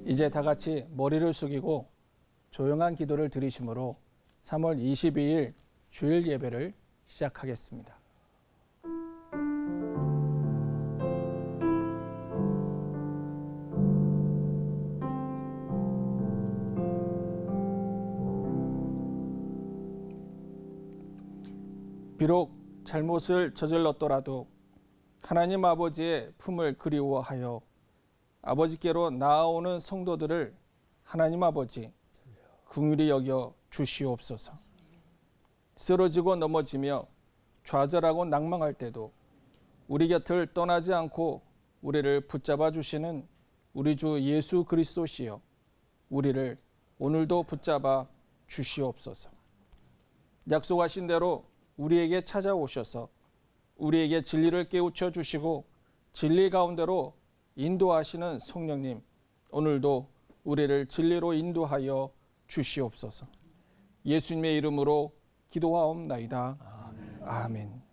이제 다 같이 머리를 숙이고 조용한 기도를 드리심으로 3월 22일 주일 예배를 시작하겠습니다. 비록 잘못을 저질렀더라도 하나님 아버지의 품을 그리워하여 아버지께로 나아오는 성도들을 하나님 아버지 긍휼히 여겨 주시옵소서. 쓰러지고 넘어지며 좌절하고 낭망할 때도 우리 곁을 떠나지 않고 우리를 붙잡아 주시는 우리 주 예수 그리스도시여, 우리를 오늘도 붙잡아 주시옵소서. 약속하신 대로 우리에게 찾아오셔서 우리에게 진리를 깨우쳐 주시고 진리 가운데로 인도하시는 성령님, 오늘도 우리를 진리로 인도하여 주시옵소서. 예수님의 이름으로 기도하옵나이다. 아멘.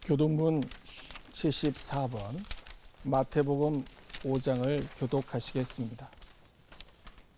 교동문 74번 마태복음 5장을 교독하시겠습니다.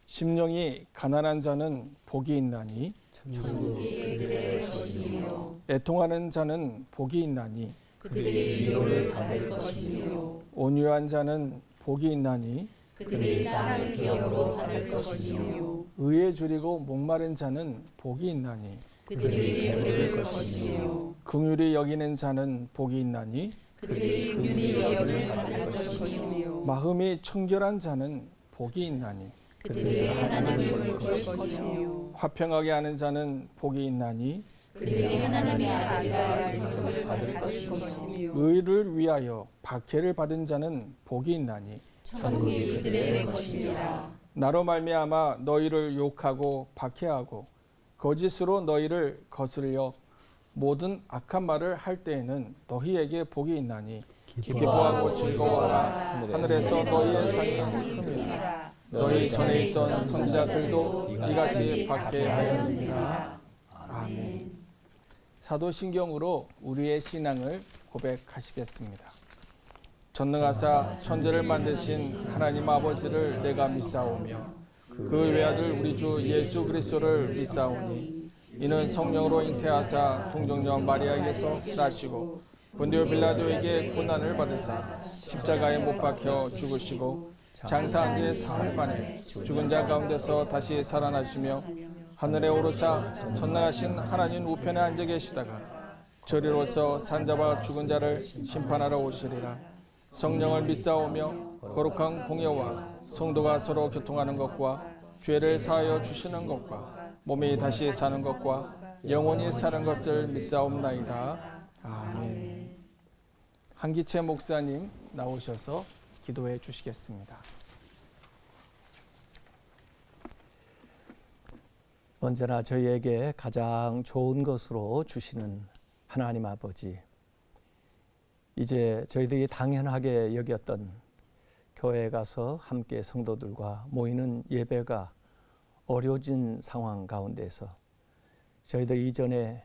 심령이 가난한 자는 복이 있나니 천국이 그들의 것이며 애통하는 자는 복이 있나니 그들이 위로를 받을 것이며 온유한 자는 복이 있나니 그들이 땅을 기업으로 받을 것이며 의에 줄이고 목마른 자는 복이 있나니 그들이 배부를 것이며 긍휼히 여기는 자는 복이 있나니 그들이 긍휼히 여김을 받을 것이며 마음이 청결한 자는 복이 있나니 그들이 하나님을 볼 것이며 화평하게 하는 자는 복이 있나니 그들이 하나님의 아들이라 이름을 받을 것이며 의를 위하여 박해를 받은 자는 복이 있나니 천국이 그들의 것이니라. 나로 말미암아 너희를 욕하고 박해하고 거짓으로 너희를 거슬려 모든 악한 말을 할 때에는 너희에게 복이 있나니 기뻐하고 즐거워하라. 하늘에서 너희의 상이 크니라. 너희 전에 있던 선지자들도 이같이 박해하였느니라. 아멘. 사도신경으로 우리의 신앙을 고백하시겠습니다. 전능하사 천지를 만드신 하나님 아버지를 내가 믿사오며 그 외아들 우리 주 예수 그리스도를 믿사오니 이는 성령으로 잉태하사 동정녀 마리아에게서 나시고 본디오 빌라도에게 고난을 받으사 십자가에 못 박혀 죽으시고 장사한 지 사흘 만에 죽은 자 가운데서 다시 살아나시며 하늘에 오르사 전능하신 하나님 우편에 앉아 계시다가 저리로서 산자와 죽은 자를 심판하러 오시리라. 성령을 믿사오며 거룩한 공예와 성도가 서로 교통하는 것과 죄를 사하여 주시는 것과 몸이 다시 사는 것과 영원히 사는 것을 믿사옵나이다. 아멘. 한기채 목사님 나오셔서 기도해 주시겠습니다. 언제나 저희에게 가장 좋은 것으로 주시는 하나님 아버지, 이제 저희들이 당연하게 여겼던 교회에 가서 함께 성도들과 모이는 예배가 어려워진 상황 가운데서 저희들이 이전에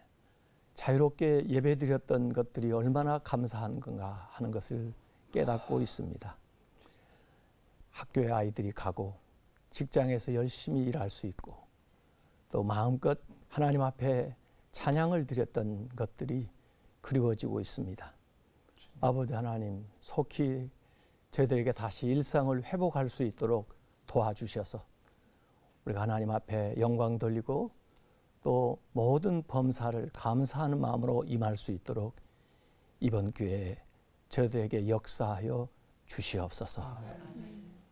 자유롭게 예배드렸던 것들이 얼마나 감사한 건가 하는 것을 깨닫고 있습니다. 학교에 아이들이 가고 직장에서 열심히 일할 수 있고 또 마음껏 하나님 앞에 찬양을 드렸던 것들이 그리워지고 있습니다. 아버지 하나님, 속히 저희들에게 다시 일상을 회복할 수 있도록 도와주셔서 우리가 하나님 앞에 영광 돌리고 또 모든 범사를 감사하는 마음으로 임할 수 있도록 이번 기회에 저희들에게 역사하여 주시옵소서.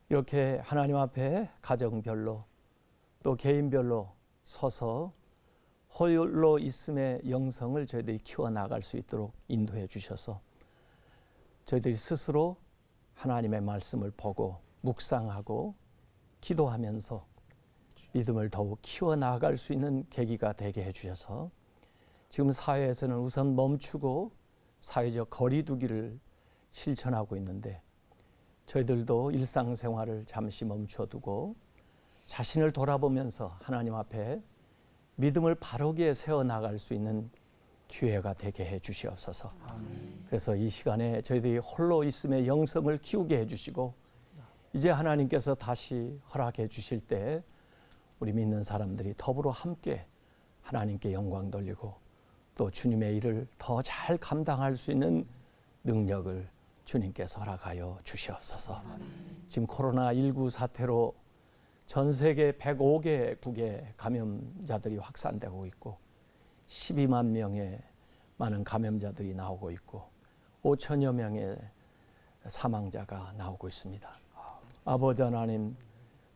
이렇게 하나님 앞에 가정별로 또 개인별로 서서 홀로 있음의 영성을 저희들이 키워나갈 수 있도록 인도해 주셔서 저희들이 스스로 하나님의 말씀을 보고 묵상하고 기도하면서 믿음을 더욱 키워나갈 수 있는 계기가 되게 해주셔서 지금 사회에서는 우선 멈추고 사회적 거리 두기를 실천하고 있는데 저희들도 일상생활을 잠시 멈춰두고 자신을 돌아보면서 하나님 앞에 믿음을 바르게 세워나갈 수 있는 기회가 되게 해 주시옵소서. 그래서 이 시간에 저희들이 홀로 있음의 영성을 키우게 해주시고 이제 하나님께서 다시 허락해 주실 때 우리 믿는 사람들이 더불어 함께 하나님께 영광 돌리고 또 주님의 일을 더 잘 감당할 수 있는 능력을 주님께서 허락하여 주시옵소서. 지금 코로나19 사태로 전 세계 105개국의 감염자들이 확산되고 있고 12만 명의 많은 감염자들이 나오고 있고 5천여 명의 사망자가 나오고 있습니다. 아버지 하나님,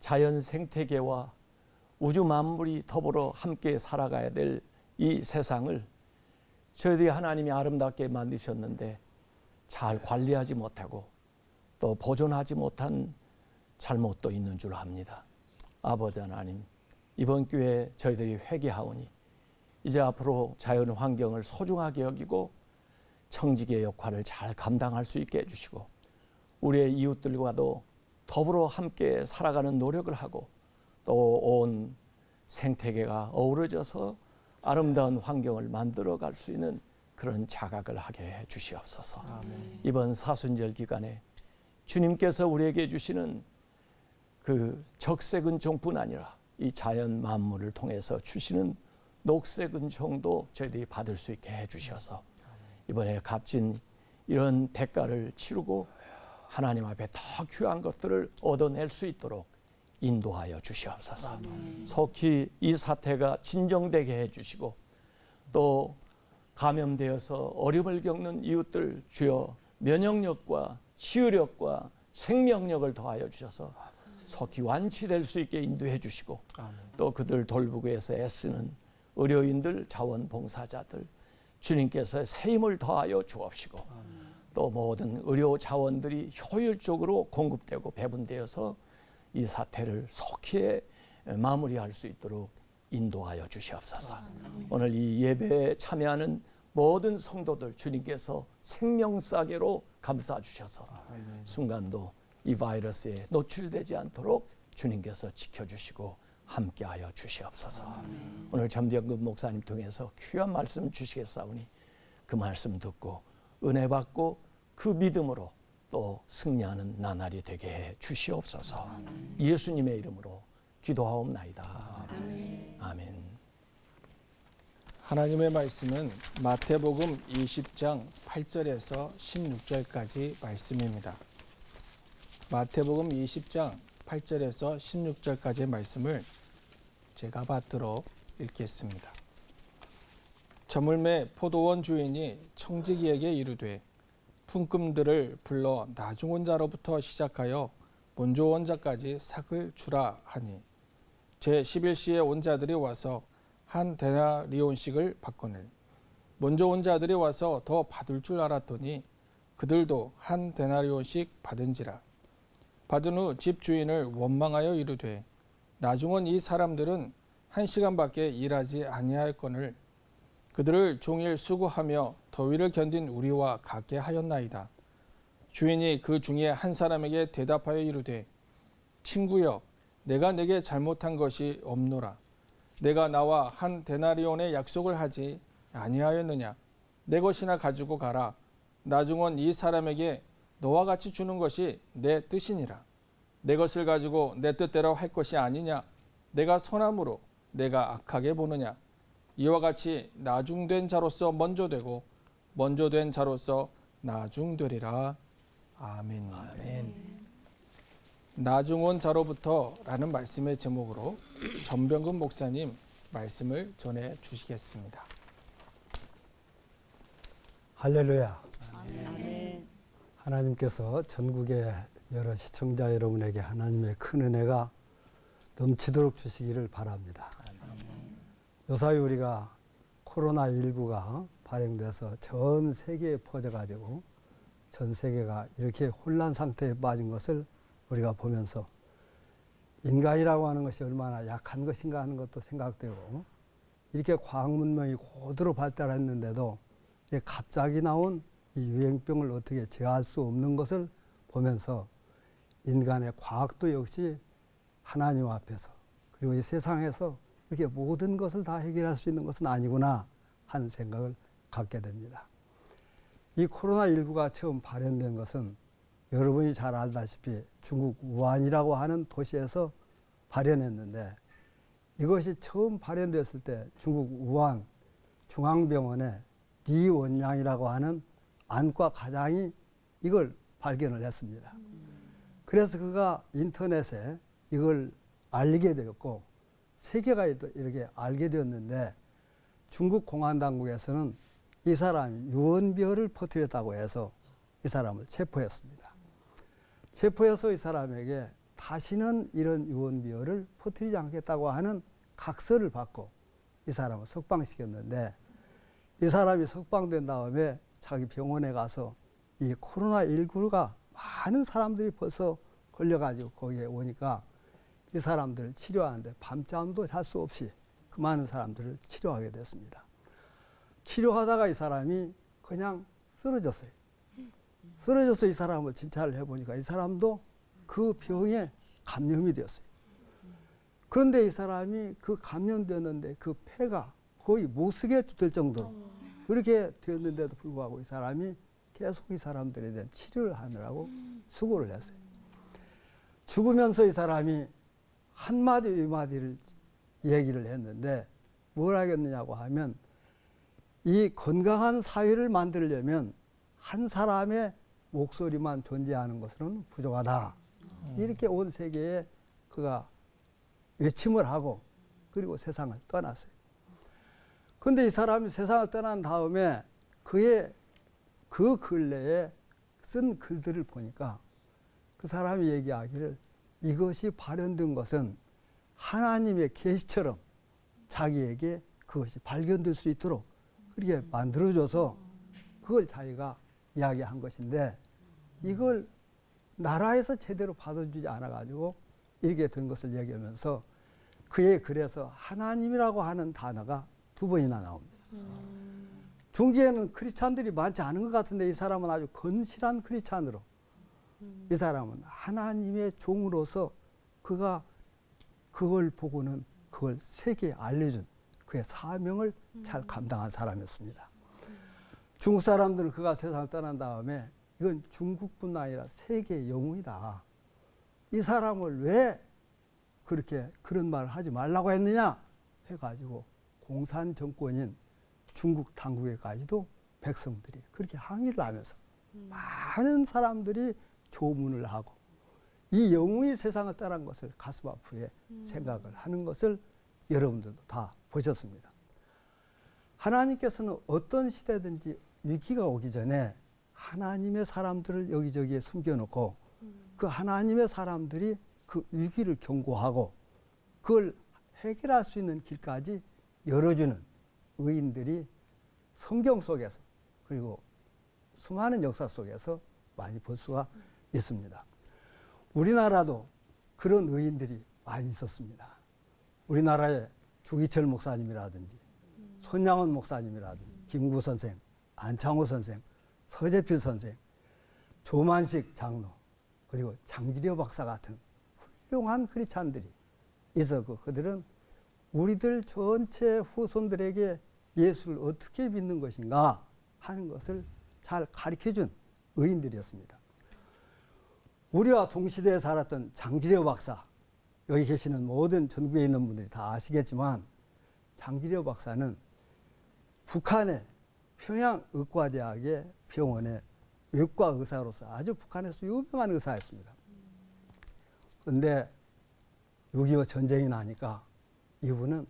자연 생태계와 우주 만물이 더불어 함께 살아가야 될 이 세상을 저희들이 하나님이 아름답게 만드셨는데 잘 관리하지 못하고 또 보존하지 못한 잘못도 있는 줄 압니다. 아버지 하나님, 이번 기회에 저희들이 회개하오니 이제 앞으로 자연 환경을 소중하게 여기고 청지기의 역할을 잘 감당할 수 있게 해주시고 우리의 이웃들과도 더불어 함께 살아가는 노력을 하고 또 온 생태계가 어우러져서 아름다운 환경을 만들어갈 수 있는 그런 자각을 하게 해 주시옵소서. 이번 사순절 기간에 주님께서 우리에게 주시는 그 적색 은총뿐 아니라 이 자연 만물을 통해서 주시는 녹색 은총도 저희들이 받을 수 있게 해 주셔서 이번에 값진 이런 대가를 치르고 하나님 앞에 더 귀한 것들을 얻어낼 수 있도록 인도하여 주시옵소서. 속히 이 사태가 진정되게 해 주시고 또 감염되어서 어려움을 겪는 이웃들 주여 면역력과 치유력과 생명력을 더하여 주셔서 속히 완치될 수 있게 인도해 주시고 또 그들 돌보기 위해서 애쓰는 의료인들, 자원봉사자들 주님께서 새 힘을 더하여 주옵시고 또 모든 의료 자원들이 효율적으로 공급되고 배분되어서 이 사태를 속히 마무리할 수 있도록 인도하여 주시옵소서. 오늘 이 예배에 참여하는 모든 성도들 주님께서 생명사계로 감싸 주셔서 순간도 이 바이러스에 노출되지 않도록 주님께서 지켜주시고 함께하여 주시옵소서. 오늘 전병근 목사님 통해서 귀한 말씀 주시겠사오니 그 말씀 듣고 은혜 받고 그 믿음으로 또 승리하는 나날이 되게 해 주시옵소서. 예수님의 이름으로 기도하옵나이다. 아멘. 하나님의 말씀은 마태복음 20장 8절에서 16절까지 말씀입니다. 마태복음 20장 8절에서 16절까지의 말씀을 제가 받들어 읽겠습니다. 저물매 포도원 주인이 청지기에게 이르되 품금들을 불러 나중온 자로부터 시작하여 먼저 온 자까지 삭을 주라 하니 제11시에 온 자들이 와서 한 데나리온씩을 받거늘 먼저 온 자들이 와서 더 받을 줄 알았더니 그들도 한 데나리온씩 받은지라. 받은 후 집 주인을 원망하여 이르되 나중은 이 사람들은 1시간밖에 일하지 아니하였거늘 그들을 종일 수고하며 더위를 견딘 우리와 같게 하였나이다. 주인이 그 중에 한 사람에게 대답하여 이르되 친구여 내가 내게 잘못한 것이 없노라. 내가 나와 한 데나리온의 약속을 하지 아니하였느냐. 내 것이나 가지고 가라. 나중은 이 사람에게 너와 같이 주는 것이 내 뜻이니라. 내 것을 가지고 내 뜻대로 할 것이 아니냐. 내가 선함으로 내가 악하게 보느냐. 이와 같이 나중된 자로서 먼저 되고 먼저 된 자로서 나중되리라. 아멘. 나중온 자로부터라는 말씀의 제목으로 전병근 목사님 말씀을 전해 주시겠습니다. 할렐루야. 아멘. 하나님께서 전국의 여러 시청자 여러분에게 하나님의 큰 은혜가 넘치도록 주시기를 바랍니다. 요사이 우리가 코로나19가 발행돼서 전 세계에 퍼져가지고 전 세계가 이렇게 혼란 상태에 빠진 것을 우리가 보면서 인간이라고 하는 것이 얼마나 약한 것인가 하는 것도 생각되고 이렇게 과학 문명이 고도로 발달했는데도 갑자기 나온 이 유행병을 어떻게 제어할 수 없는 것을 보면서 인간의 과학도 역시 하나님 앞에서 그리고 이 세상에서 이렇게 모든 것을 다 해결할 수 있는 것은 아니구나 하는 생각을 갖게 됩니다. 이 코로나19가 처음 발현된 것은 여러분이 잘 알다시피 중국 우한이라고 하는 도시에서 발현했는데 이것이 처음 발현됐을 때 중국 우한 중앙병원의 리 원양이라고 하는 안과 과장이 이걸 발견을 했습니다. 그래서 그가 인터넷에 이걸 알리게 되었고 세계가 이렇게 알게 되었는데 중국 공안당국에서는 이 사람이 유언비어를 퍼뜨렸다고 해서 이 사람을 체포했습니다. 체포해서 이 사람에게 다시는 이런 유언비어를 퍼뜨리지 않겠다고 하는 각서를 받고 이 사람을 석방시켰는데 이 사람이 석방된 다음에 자기 병원에 가서 이 코로나19가 많은 사람들이 벌써 걸려가지고 거기에 오니까 이 사람들을 치료하는데 밤잠도 잘 수 없이 그 많은 사람들을 치료하게 됐습니다. 치료하다가 이 사람이 그냥 쓰러졌어요. 쓰러져서 이 사람을 진찰을 해보니까 이 사람도 그 병에 감염이 되었어요. 그런데 이 사람이 그 감염되었는데 그 폐가 거의 못 쓰게 될 정도로 그렇게 되었는데도 불구하고 이 사람이 계속 이 사람들에 대한 치료를 하느라고 수고를 했어요. 죽으면서 이 사람이 한마디 이마디를 얘기를 했는데 뭘 하겠느냐고 하면 이 건강한 사회를 만들려면 한 사람의 목소리만 존재하는 것으로는 부족하다. 이렇게 온 세계에 그가 외침을 하고 그리고 세상을 떠났어요. 그런데 이 사람이 세상을 떠난 다음에 그의 그 근래에 쓴 글들을 보니까 그 사람이 얘기하기를 이것이 발현된 것은 하나님의 계시처럼 자기에게 그것이 발견될 수 있도록 그렇게 만들어줘서 그걸 자기가 이야기한 것인데 이걸 나라에서 제대로 받아주지 않아가지고 이렇게 된 것을 얘기하면서 그의 글에서 하나님이라고 하는 단어가 2번이나 나옵니다. 중기에는 크리스찬들이 많지 않은 것 같은데 이 사람은 아주 건실한 크리스찬으로 이 사람은 하나님의 종으로서 그가 그걸 보고는 그걸 세계에 알려준 그의 사명을 잘 감당한 사람이었습니다. 중국 사람들은 그가 세상을 떠난 다음에 이건 중국뿐 아니라 세계의 영웅이다. 이 사람을 왜 그렇게 그런 말을 하지 말라고 했느냐 해가지고 공산 정권인 중국 당국에까지도 백성들이 그렇게 항의를 하면서 많은 사람들이 조문을 하고 이 영웅이 세상을 떠난 것을 가슴 아프게 생각을 하는 것을 여러분들도 다 보셨습니다. 하나님께서는 어떤 시대든지 위기가 오기 전에 하나님의 사람들을 여기저기에 숨겨놓고 그 하나님의 사람들이 그 위기를 경고하고 그걸 해결할 수 있는 길까지 열어주는 의인들이 성경 속에서 그리고 수많은 역사 속에서 많이 볼 수가 있습니다. 우리나라도 그런 의인들이 많이 있었습니다. 우리나라의 주기철 목사님이라든지 손양원 목사님이라든지 김구 선생, 안창호 선생, 서재필 선생, 조만식 장로 그리고 장기려 박사 같은 훌륭한 크리스찬들이 있었고 그들은 우리들 전체 후손들에게 예수를 어떻게 믿는 것인가 하는 것을 잘 가르쳐준 의인들이었습니다. 우리와 동시대에 살았던 장기려 박사, 여기 계시는 모든 전국에 있는 분들이 다 아시겠지만 장기려 박사는 북한의 평양의과대학의 병원의 외과 의사로서 아주 북한에서 유명한 의사였습니다. 그런데 6.25 전쟁이 나니까 이분은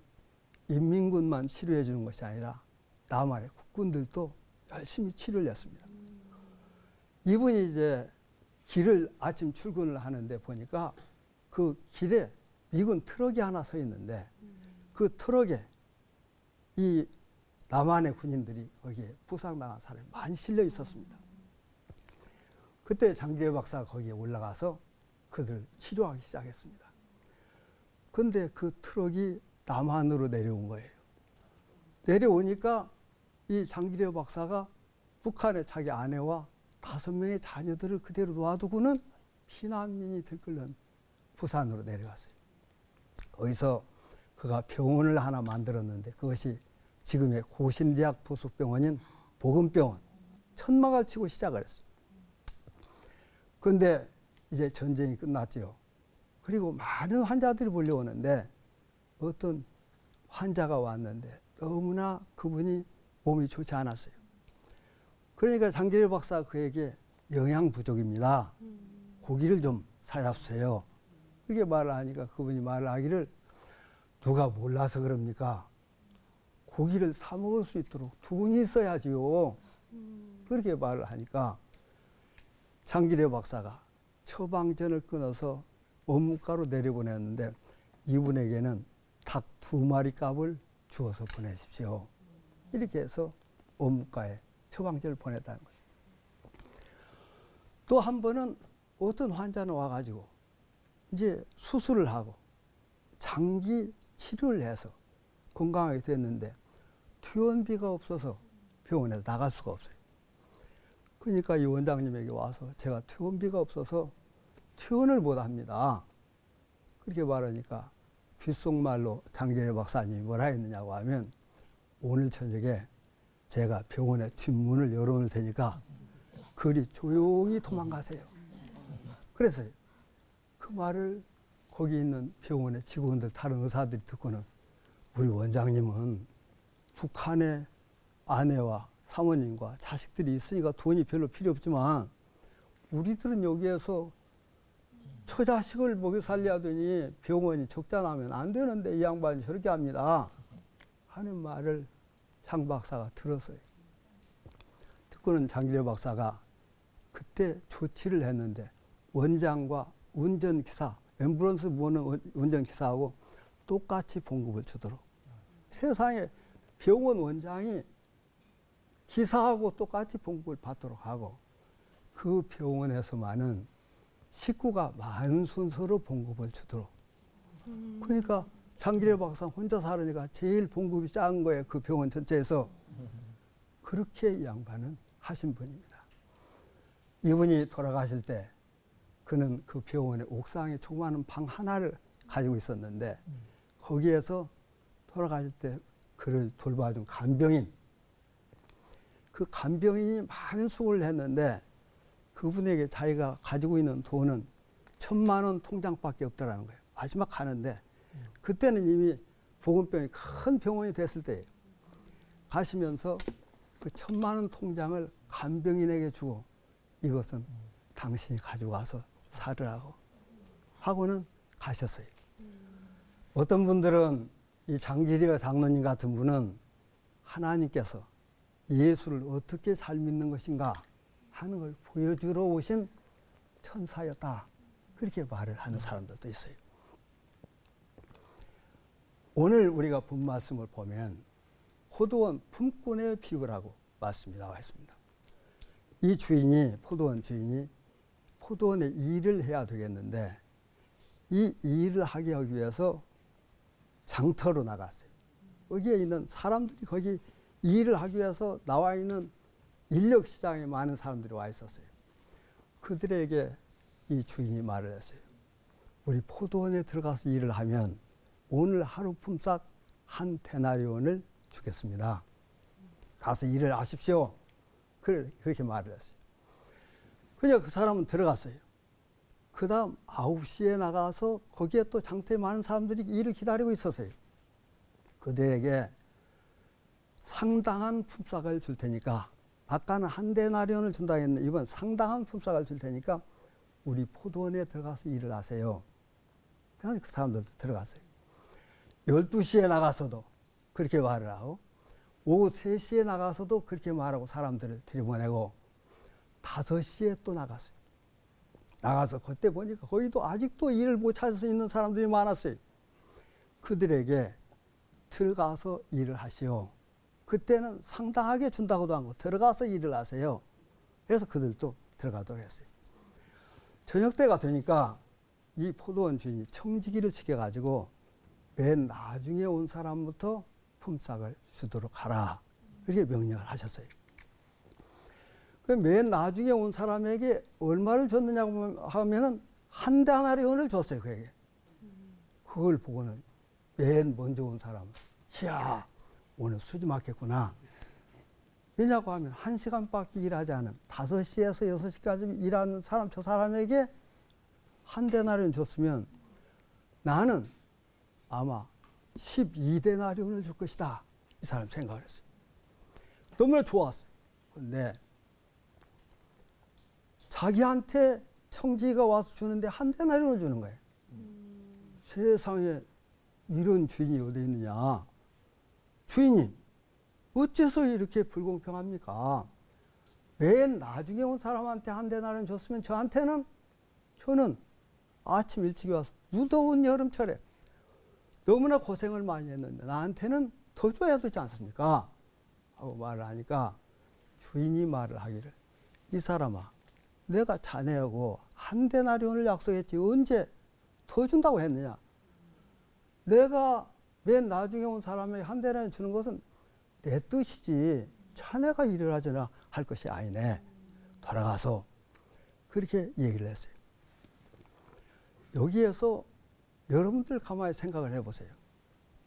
인민군만 치료해 주는 것이 아니라 남한의 국군들도 열심히 치료를 했습니다. 이분이 이제 길을 아침 출근을 하는데 보니까 그 길에 미군 트럭이 하나 서 있는데 그 트럭에 이 남한의 군인들이 거기에 부상당한 사람이 많이 실려 있었습니다. 그때 장기려 박사가 거기에 올라가서 그들 치료하기 시작했습니다. 그런데 그 트럭이 남한으로 내려온 거예요. 내려오니까 이 장기려 박사가 북한의 자기 아내와 5명의 자녀들을 그대로 놔두고는 피난민이 들끓는 부산으로 내려갔어요. 거기서 그가 병원을 하나 만들었는데 그것이 지금의 고신대학 부속병원인 복음병원, 천막을 치고 시작을 했어요. 그런데 이제 전쟁이 끝났죠. 그리고 많은 환자들이 몰려오는데 어떤 환자가 왔는데 너무나 그분이 몸이 좋지 않았어요. 그러니까 장기려 박사가 그에게 영양 부족입니다. 고기를 좀 사잡수세요. 그렇게 말을 하니까 그분이 말을 하기를 누가 몰라서 그럽니까? 고기를 사 먹을 수 있도록 돈이 있어야지요. 그렇게 말을 하니까 장기려 박사가 처방전을 끊어서 원무가로 내려보냈는데 이분에게는 닭 2마리 값을 주어서 보내십시오. 이렇게 해서 원무가에 처방전을 보냈다는 거예요. 또 한 번은 어떤 환자는 와가지고 이제 수술을 하고 장기 치료를 해서 건강하게 됐는데 퇴원비가 없어서 병원에서 나갈 수가 없어요. 그러니까 이 원장님에게 와서 제가 퇴원비가 없어서 퇴원을 못 합니다. 그렇게 말하니까 귓속말로 장기려 박사님이 뭐라 했느냐고 하면 오늘 저녁에 제가 병원의 뒷문을 열어놓을 테니까 그리 조용히 도망가세요. 그래서 그 말을 거기 있는 병원의 직원들, 다른 의사들이 듣고는 우리 원장님은 북한의 아내와 사모님과 자식들이 있으니까 돈이 별로 필요 없지만 우리들은 여기에서 처자식을 먹여 살려야 되니 병원이 적자 나면 안 되는데 이 양반이 저렇게 합니다 하는 말을 장 박사가 들었어요. 듣고는 장기려 박사가 그때 조치를 했는데 원장과 운전기사, 앰뷸런스 모는 운전기사하고 똑같이 봉급을 주도록. 세상에 병원 원장이 기사하고 똑같이 봉급을 받도록 하고 그 병원에서만은 식구가 많은 순서로 봉급을 주도록. 그러니까 장기려 박사 혼자 살으니까 제일 봉급이 작은 거예요. 그 병원 전체에서. 그렇게 이 양반은 하신 분입니다. 이분이 돌아가실 때 그는 그 병원의 옥상에 조그마한 방 하나를 가지고 있었는데 거기에서 돌아가실 때 그를 돌봐준 간병인, 그 간병인이 많은 수고를 했는데 그분에게 자기가 가지고 있는 돈은 1,000만 원 통장밖에 없다라는 거예요. 마지막 가는데 그때는 이미 보건병이 큰 병원이 됐을 때예요. 가시면서 그 1,000만 원 통장을 간병인에게 주고 이것은 당신이 가지고 와서 살으라고 하고는 가셨어요. 어떤 분들은 이 장기리와 장로님 같은 분은 하나님께서 예수를 어떻게 잘 믿는 것인가 하는 걸 보여주러 오신 천사였다. 그렇게 말을 하는 사람들도 있어요. 오늘 우리가 본 말씀을 보면 포도원 품꾼의 비유를 하고 말씀이 나와 있습니다. 이 주인이, 포도원 주인이 포도원에 일을 해야 되겠는데 이 일을 하기 위해서 장터로 나갔어요. 거기에 있는 사람들이 거기 일을 하기 위해서 나와 있는 인력 시장에 많은 사람들이 와 있었어요. 그들에게 이 주인이 말을 했어요. 우리 포도원에 들어가서 일을 하면 오늘 하루 품삯 한 데나리온을 주겠습니다. 가서 일을 하십시오. 그렇게 말을 했어요. 그냥 그 사람은 들어갔어요. 그 다음 9시에 나가서 거기에 또 장터에 많은 사람들이 일을 기다리고 있었어요. 그들에게 상당한 품삯을 줄 테니까, 아까는 한 데나리온을 준다 했는데 이번 상당한 품삯을 줄 테니까 우리 포도원에 들어가서 일을 하세요. 그냥 그 사람들도 들어갔어요. 12시에 나가서도 그렇게 말을 하고 오후 3시에 나가서도 그렇게 말하고 사람들을 들여보내고 5시에 또 나갔어요. 나가서 그때 보니까 거기도 아직도 일을 못 찾을 수 있는 사람들이 많았어요. 그들에게 들어가서 일을 하시오. 그때는 상당하게 준다고도 하고 들어가서 일을 하세요. 그래서 그들도 들어가도록 했어요. 저녁 때가 되니까 이 포도원 주인이 청지기를 시켜가지고 맨 나중에 온 사람부터 품삯을 주도록 하라. 그렇게 명령을 하셨어요. 맨 나중에 온 사람에게 얼마를 줬느냐고 하면은 한 데나리온을 줬어요. 그에게. 그걸 보고는 맨 먼저 온 사람은 이야 오늘 수지 맞겠구나. 왜냐고 하면 1시간밖에 일하지 않은 5시에서 6시까지 일하는 사람, 저 사람에게 한 데나리온 줬으면 나는 아마 12데나리온을 줄 것이다. 이 사람 생각을 했어요. 너무나 좋았어요. 그런데 자기한테 청지기가 와서 주는데 한 데나리온을 주는 거예요. 세상에 이런 주인이 어디 있느냐. 주인님, 어째서 이렇게 불공평합니까? 맨 나중에 온 사람한테 한 데나리온 줬으면 저는 아침 일찍 와서 무더운 여름철에 너무나 고생을 많이 했는데 나한테는 더 줘야 되지 않습니까? 하고 말을 하니까 주인이 말을 하기를 이 사람아 내가 자네하고 한 데나리온을 약속했지 언제 더 준다고 했느냐. 내가 맨 나중에 온 사람에게 한 데나리온 주는 것은 내 뜻이지 자네가 일을 하거나 할 것이 아니네. 돌아가서 그렇게 얘기를 했어요. 여기에서 여러분들 가만히 생각을 해보세요.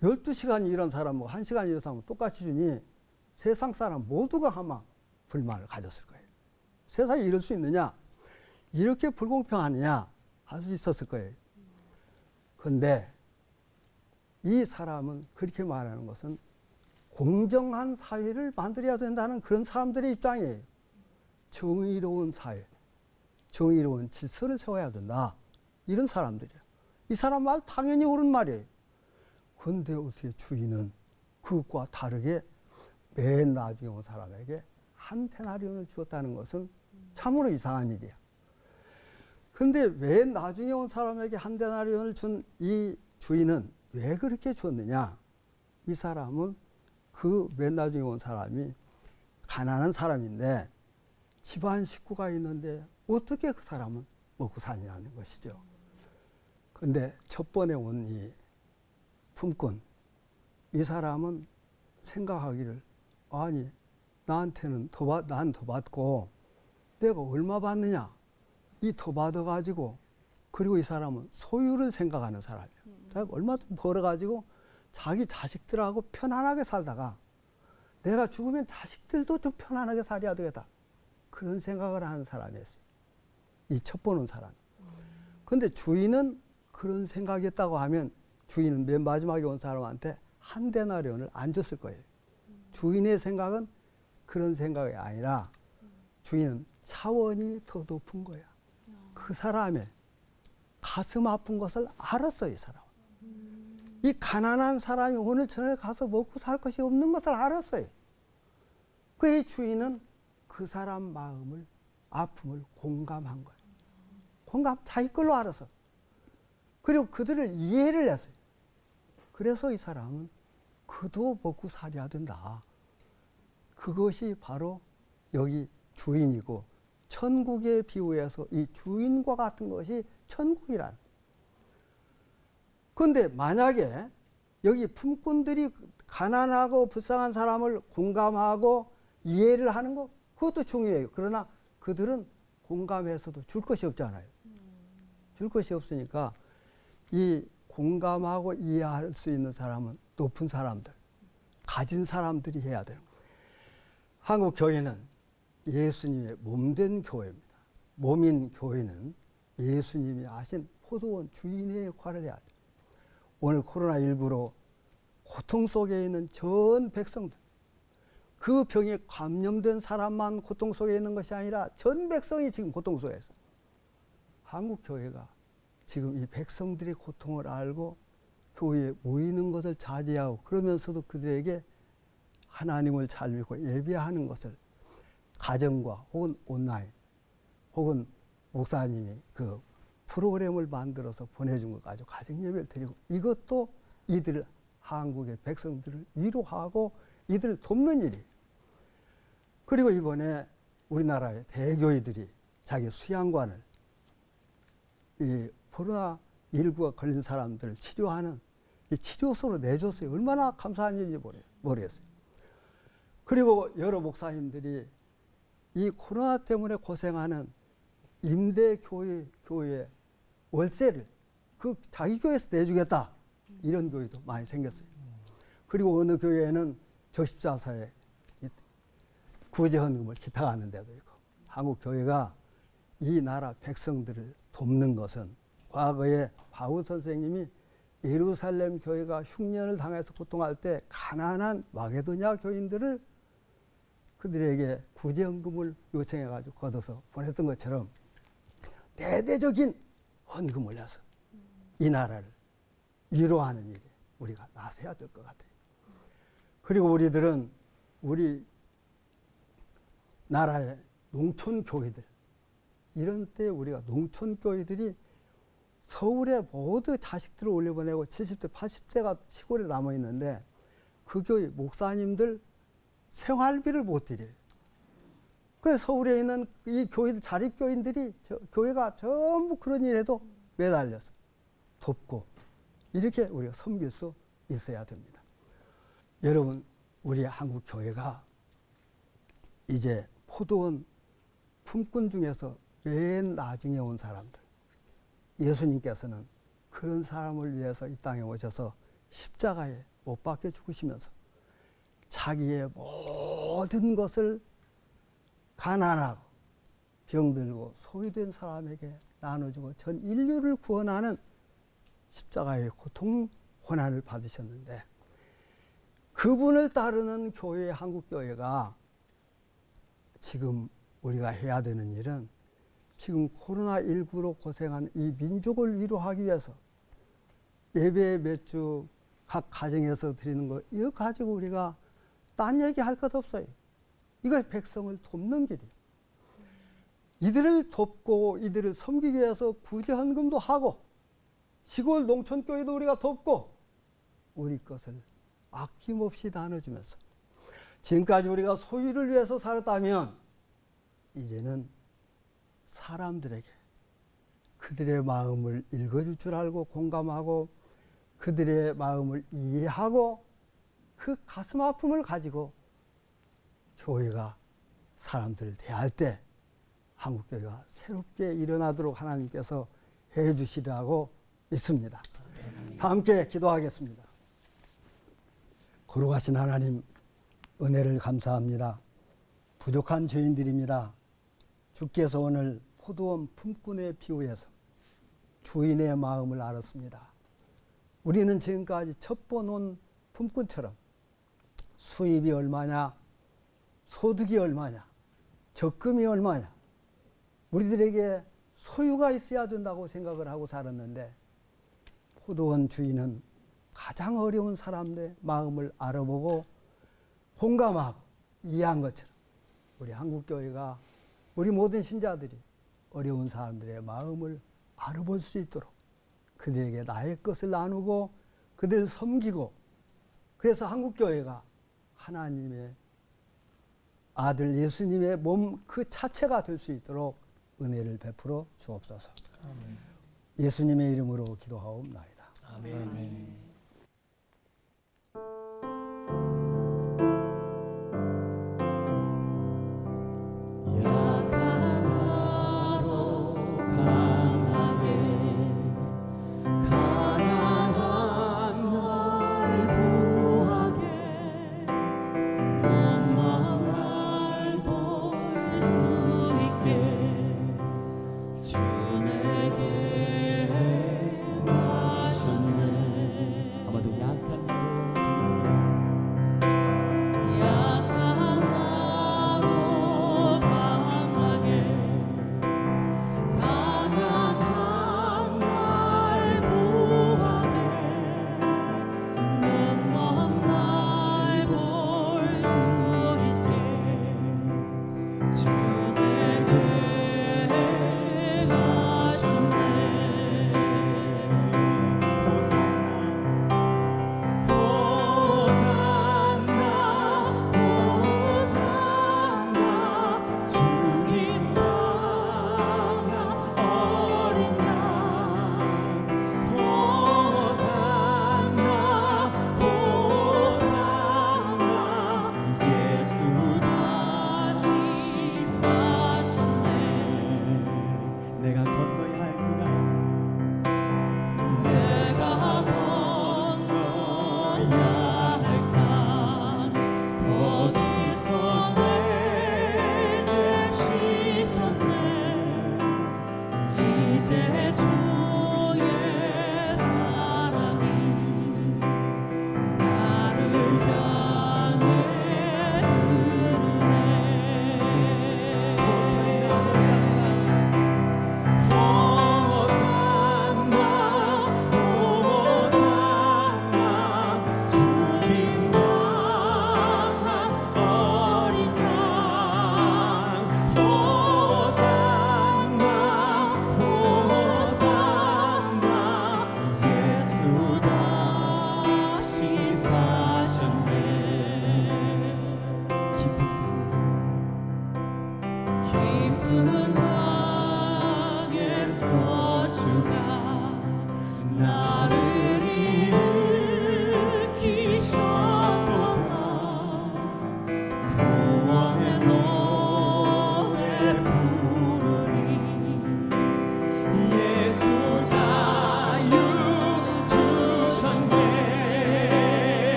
12시간 일한 사람하고 1시간 일한 사람은 똑같이 주니 세상 사람 모두가 아마 불만을 가졌을 거예요. 세상에 이럴 수 있느냐? 이렇게 불공평하느냐? 할 수 있었을 거예요. 그런데 이 사람은 그렇게 말하는 것은 공정한 사회를 만들어야 된다는 그런 사람들의 입장이에요. 정의로운 사회, 정의로운 질서를 세워야 된다. 이런 사람들이에요. 이 사람 말 당연히 옳은 말이에요. 그런데 어떻게 주인은 그것과 다르게 맨 나중에 온 사람에게 한 데나리온을 주었다는 것은 참으로 이상한 일이야. 그런데 맨 나중에 온 사람에게 한 데나리온을 준 이 주인은 왜 그렇게 줬느냐? 이 사람은 그 맨 나중에 온 사람이 가난한 사람인데 집안 식구가 있는데 어떻게 그 사람은 먹고 사냐는 것이죠. 그런데 첫 번에 온 이 품꾼, 이 사람은 생각하기를 아니 나한테는 난 더 받고 내가 얼마 받느냐 이 더 받아가지고 그리고 이 사람은 소유를 생각하는 사람이에요. 자기가 얼마 벌어가지고 자기 자식들하고 편안하게 살다가 내가 죽으면 자식들도 좀 편안하게 살아야 되겠다. 그런 생각을 하는 사람이었어요. 이 첫 보는 사람. 그런데 주인은 그런 생각이었다고 하면 주인은 맨 마지막에 온 사람한테 한 데나리온을 안 줬을 거예요. 주인의 생각은 그런 생각이 아니라 주인은 차원이 더 높은 거야. 그 사람의 가슴 아픈 것을 알았어요, 이 사람은. 이 가난한 사람이 오늘 저녁에 가서 먹고 살 것이 없는 것을 알았어요. 그 주인은 그 사람 마음을, 아픔을 공감한 거예요. 자기 걸로 알아서. 그리고 그들을 이해를 했어요. 그래서 이 사람은 그도 먹고 살아야 된다. 그것이 바로 여기 주인이고 천국의 비유에서 이 주인과 같은 것이 천국이란. 그런데 만약에 여기 품꾼들이 가난하고 불쌍한 사람을 공감하고 이해를 하는 것, 그것도 중요해요. 그러나 그들은 공감해서도 줄 것이 없잖아요. 줄 것이 없으니까 이 공감하고 이해할 수 있는 사람은 높은 사람들, 가진 사람들이 해야 되는 거예요. 한국 교회는 예수님의 몸된 교회입니다. 몸인 교회는 예수님이 하신 포도원 주인의 역할을 해야 돼요. 오늘 코로나19로 고통 속에 있는 전 백성들, 그 병에 감염된 사람만 고통 속에 있는 것이 아니라 전 백성이 지금 고통 속에 있어요. 한국 교회가 지금 이 백성들의 고통을 알고 교회에 모이는 것을 자제하고 그러면서도 그들에게 하나님을 잘 믿고 예배하는 것을 가정과 혹은 온라인 혹은 목사님이 그 프로그램을 만들어서 보내준 것 가지고 가정 예배를 드리고 이것도 이들 한국의 백성들을 위로하고 이들을 돕는 일이에요. 그리고 이번에 우리나라의 대교회들이 자기 수양관을 이 코로나19가 걸린 사람들을 치료하는 이 치료소로 내줬어요. 얼마나 감사한 일인지 모르겠어요. 그리고 여러 목사님들이 이 코로나 때문에 고생하는 임대교회 월세를 그 자기 교회에서 내주겠다. 이런 교회도 많이 생겼어요. 그리고 어느 교회에는 적십자사에 구제헌금을 기탁하는 데도 있고 한국 교회가 이 나라 백성들을 돕는 것은 과거에 바울 선생님이 예루살렘 교회가 흉년을 당해서 고통할 때 가난한 마게도냐 교인들을 그들에게 구제헌금을 요청해가지고 걷어서 보냈던 것처럼 대대적인 헌금을 해서 이 나라를 위로하는 일에 우리가 나서야 될 것 같아요. 그리고 우리들은 우리 나라의 농촌 교회들 이런 때 우리가 농촌 교회들이 서울에 모두 자식들을 올려보내고 70대, 80대가 시골에 남아 있는데 그 교회 목사님들 생활비를 못 드려요. 그래서 서울에 있는 이 교회들 자립교인들이 교회가 전부 그런 일에도 매달려서 돕고 이렇게 우리가 섬길 수 있어야 됩니다. 여러분, 우리 한국 교회가 이제 포도원 품꾼 중에서 맨 나중에 온 사람들, 예수님께서는 그런 사람을 위해서 이 땅에 오셔서 십자가에 못 박혀 죽으시면서 자기의 모든 것을 가난하고 병들고 소외된 사람에게 나눠주고 전 인류를 구원하는 십자가의 고통 고난을 받으셨는데, 그분을 따르는 교회, 한국교회가 지금 우리가 해야 되는 일은 지금 코로나19로 고생하는 이 민족을 위로하기 위해서 예배 몇 주 각 가정에서 드리는 거, 이거 가지고 우리가 딴 얘기 할 것 없어요. 이거 백성을 돕는 길이에요. 이들을 돕고 이들을 섬기기 위해서 구제헌금도 하고 시골 농촌교회도 우리가 돕고 우리 것을 아낌없이 나눠주면서, 지금까지 우리가 소유를 위해서 살았다면 이제는 사람들에게 그들의 마음을 읽어줄 줄 알고 공감하고 그들의 마음을 이해하고 그 가슴 아픔을 가지고 교회가 사람들을 대할 때 한국교회가 새롭게 일어나도록 하나님께서 해 주시라고 믿습니다. 다 함께 기도하겠습니다. 거룩하신 하나님, 은혜를 감사합니다. 부족한 죄인들입니다. 주께서 오늘 포도원 품꾼의 비유에서 주인의 마음을 알았습니다. 우리는 지금까지 첩보놓은 품꾼처럼 수입이 얼마냐, 소득이 얼마냐, 적금이 얼마냐, 우리들에게 소유가 있어야 된다고 생각을 하고 살았는데, 포도원 주인은 가장 어려운 사람들의 마음을 알아보고 공감하고 이해한 것처럼 우리 한국교회가, 우리 모든 신자들이 어려운 사람들의 마음을 알아볼 수 있도록 그들에게 나의 것을 나누고 그들을 섬기고, 그래서 한국교회가 하나님의 아들 예수님의 몸 그 자체가 될 수 있도록 은혜를 베풀어 주옵소서. 아멘. 예수님의 이름으로 기도하옵나이다. 아멘. 아멘. 주 내게 와셨네.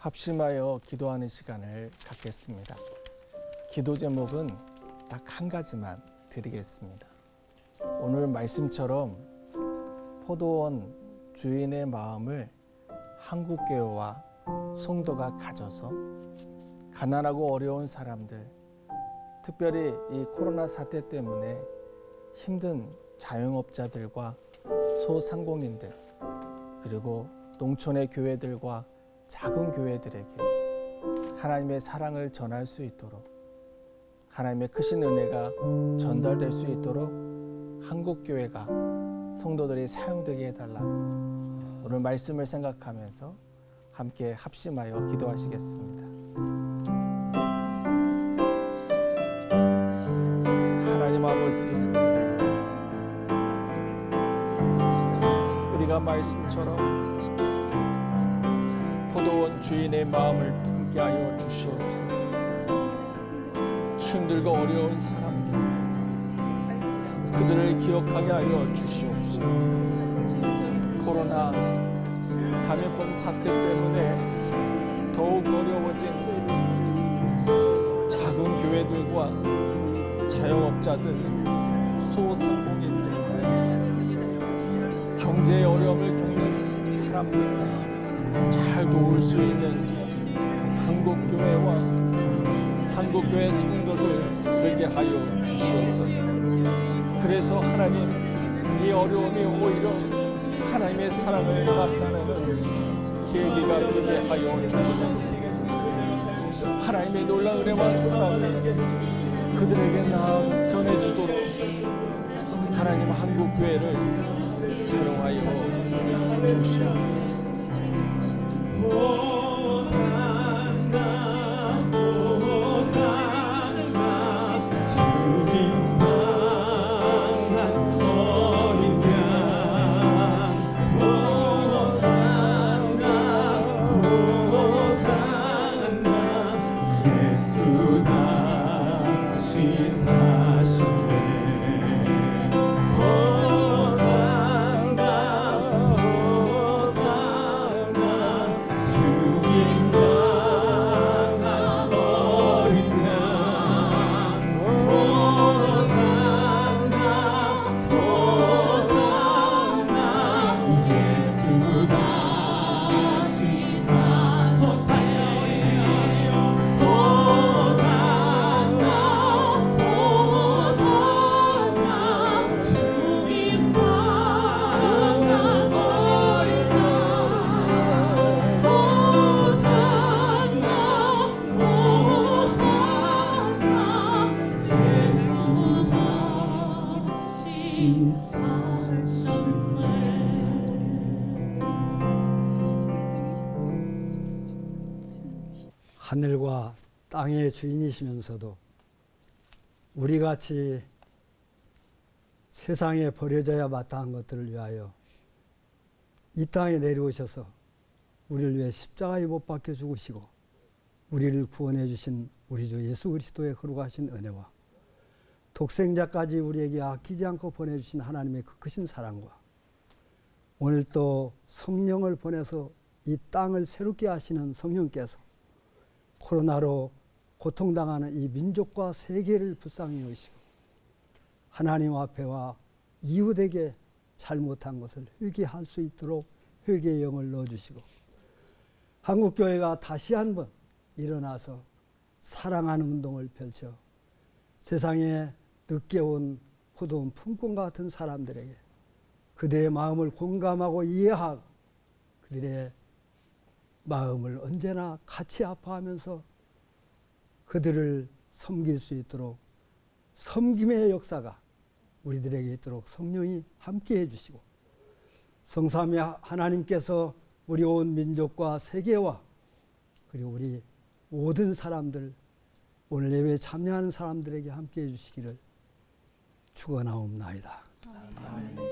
합심하여 기도하는 시간을 갖겠습니다. 기도 제목은 딱 한 가지만 드리겠습니다. 오늘 말씀처럼 포도원 주인의 마음을 한국교회와 성도가 가져서 가난하고 어려운 사람들, 특별히 이 코로나 사태 때문에 힘든 자영업자들과 소상공인들, 그리고 농촌의 교회들과 작은 교회들에게 하나님의 사랑을 전할 수 있도록, 하나님의 크신 은혜가 전달될 수 있도록 한국교회가 성도들이 사용되게 해달라. 오늘 말씀을 생각하면서 함께 합심하여 기도하시겠습니다. 하나님 아버지, 우리가 말씀처럼 포도원 주인의 마음을 품게 하여 주시옵소서. 힘들고 어려운 사람들, 그들을 기억하게 하여 주시옵소서. 코로나 감염병 사태 때문에 더욱 어려워진 작은 교회들과 자영업자들, 소상공인들, 경제의 어려움을 겪는 사람들 잘 도울 수 있는 한국교회와 한국교회 성도들 되게 하여 주시옵소서. 그래서 하나님, 이 어려움이 오히려 하나님의 사랑을 나타내는 계기가 되게 하여 주시옵소서. 하나님의 놀라운 은혜와 사랑을 그들에게 나 전해주도록 하나님 한국교회를 사용하여 주시옵소서. 하늘과 땅의 주인이시면서도 우리같이 세상에 버려져야 마땅한 것들을 위하여 이 땅에 내려오셔서 우리를 위해 십자가에 못 박혀 죽으시고 우리를 구원해 주신 우리 주 예수 그리스도의 거룩하신 은혜와 독생자까지 우리에게 아끼지 않고 보내주신 하나님의 그 크신 사랑과 오늘 또 성령을 보내서 이 땅을 새롭게 하시는 성령께서 코로나로 고통당하는 이 민족과 세계를 불쌍히 여기시고 하나님 앞에와 이웃에게 잘못한 것을 회개할 수 있도록 회개의 영을 넣어주시고 한국교회가 다시 한번 일어나서 사랑하는 운동을 펼쳐 세상에 늦게 온 포도원 품꾼과 같은 사람들에게 그들의 마음을 공감하고 이해하고 그들의 마음을 언제나 같이 아파하면서 그들을 섬길 수 있도록 섬김의 역사가 우리들에게 있도록 성령이 함께해 주시고 성삼위 하나님께서 우리 온 민족과 세계와 그리고 우리 모든 사람들 오늘 예배에 참여하는 사람들에게 함께해 주시기를 축원하옵나이다. 아멘.